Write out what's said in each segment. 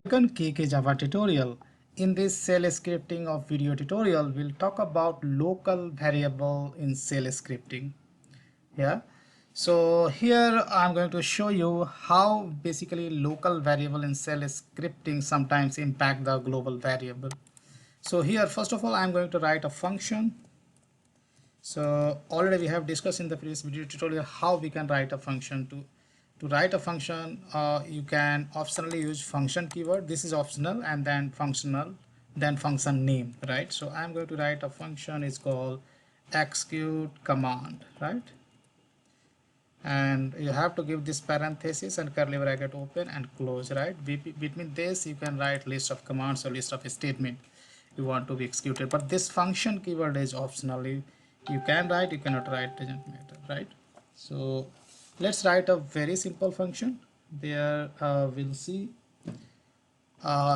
KK Java tutorial. In this shell scripting of video tutorial, we'll talk about local variable in shell scripting. Yeah. So here I'm going to show you how basically local variable in shell scripting sometimes impact the global variable. So here, first of all, I'm going to write a function. So already we have discussed in the previous video tutorial how we can write a function. To write a function, you can optionally use function keyword. This is optional, and then functional, then function name, right? So I'm going to write a function is called execute command, right? And you have to give this parenthesis and curly bracket open and close, right? Between this you can write list of commands or list of statement you want to be executed, but this function keyword is optional. You can write, you cannot write, doesn't matter, right? So let's write a very simple function. There we'll see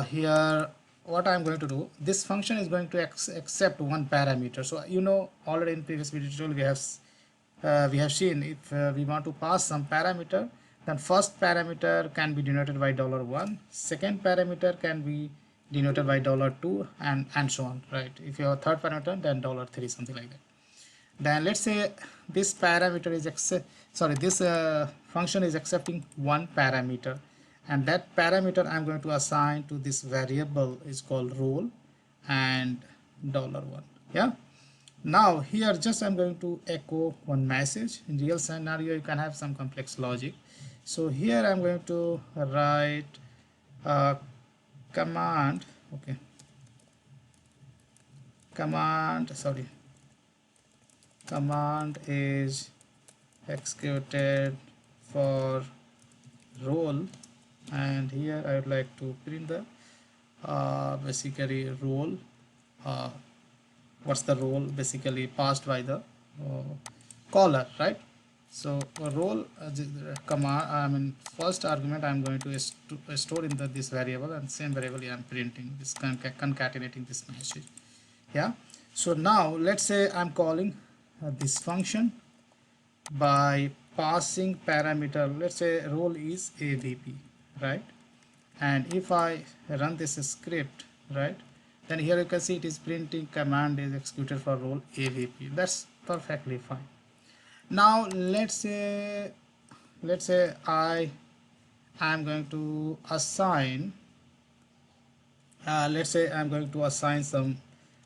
here what I'm going to do. This function is going to accept one parameter. So you know already in previous video tutorial we have seen if we want to pass some parameter, then first parameter can be denoted by $1, second parameter can be denoted by $2, and so on, right? If you have a third parameter, then $3, something like that. Then let's say this parameter is this function is accepting one parameter, and that parameter I'm going to assign to this variable is called role and $1. Yeah. Now here just I'm going to echo one message. In real scenario you can have some complex logic. So here I'm going to write a command. Okay, command is executed for role, and here I would like to print the basically role. What's the role basically passed by the caller, right? So role command, first argument I'm going to store in this variable, and same variable I'm printing this, concatenating this message. Yeah. So now let's say I'm calling this function by passing parameter. Let's say role is AVP, right? And if I run this script, right, then here you can see it is printing command is executed for role AVP. That's perfectly fine. Now let's say I am going to assign let's say I'm going to assign some,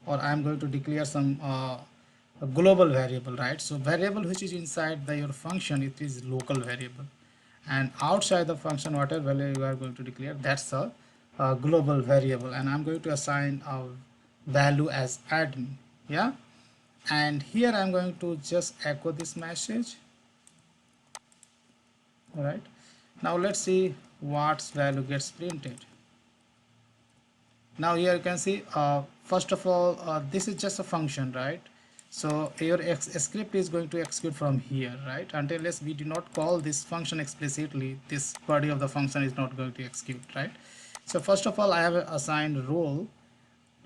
or I'm going to declare some a global variable, right? So variable which is inside your function, it is local variable, and outside the function whatever value you are going to declare, that's a global variable, and I'm going to assign a value as admin. Yeah. And here I'm going to just echo this message. All right, now let's see what value gets printed. Now here you can see first of all this is just a function, right? So your script is going to execute from here, right? Unless we do not call this function explicitly, this body of the function is not going to execute, right? So first of all I have assigned role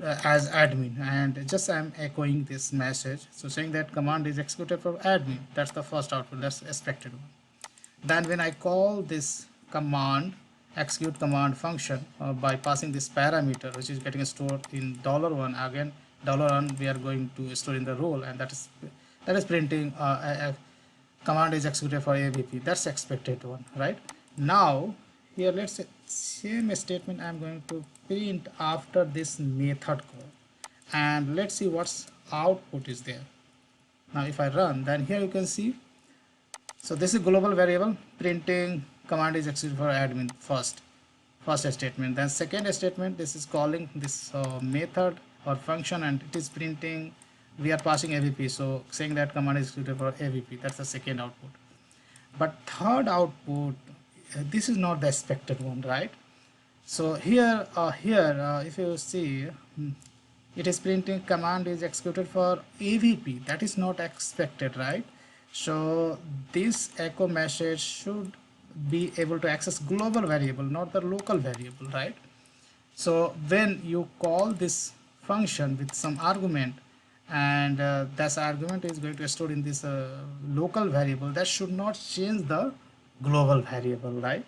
as admin, and just I'm echoing this message, so saying that command is executed for admin. That's the first output, that's expected one. Then when I call this command execute command function by passing this parameter which is getting stored in $1, again $1 we are going to store in the role, and that is printing a command is executed for AVP. That's expected one, right? Now here let's say same statement I'm going to print after this method call, and let's see what's output is there. Now if I run, then here you can see, so this is global variable printing command is executed for admin, first statement. Then second statement, this is calling this method or function, and it is printing, we are passing AVP, so saying that command is executed for AVP. That's the second output. But third output, this is not the expected one, right? So here if you see, it is printing command is executed for AVP. That is not expected, right? So this echo message should be able to access global variable, not the local variable, right? So when you call this function with some argument, and that argument is going to store in this local variable, that should not change the global variable, right?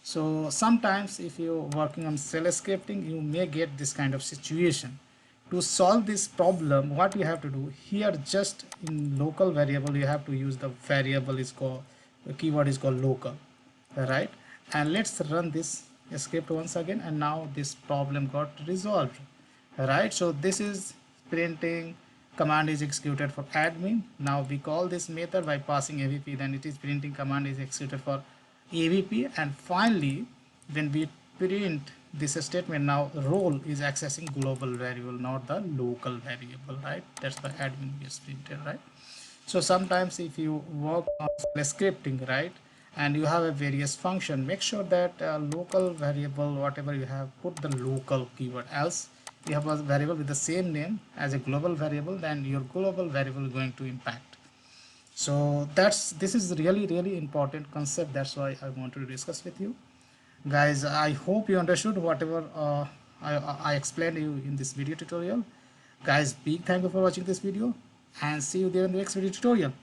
So sometimes if you're working on shell scripting, you may get this kind of situation. To solve this problem, what you have to do here, just in local variable, you have to use the variable is called, the keyword is called local, right? And let's run this script once again, and now this problem got resolved, right? So this is printing command is executed for admin. Now we call this method by passing avp, then it is printing command is executed for avp, and finally when we print this statement, now role is accessing global variable, not the local variable, right? That's the admin gets printed, right? So sometimes if you work on scripting, right, and you have a various function, make sure that local variable, whatever you have, put the local keyword. Else you have a variable with the same name as a global variable, then your global variable is going to impact. So this is really important concept. That's why I wanted to discuss with you guys. I hope you understood whatever I explained you in this video tutorial. Guys, big thank you for watching this video, and see you there in the next video tutorial.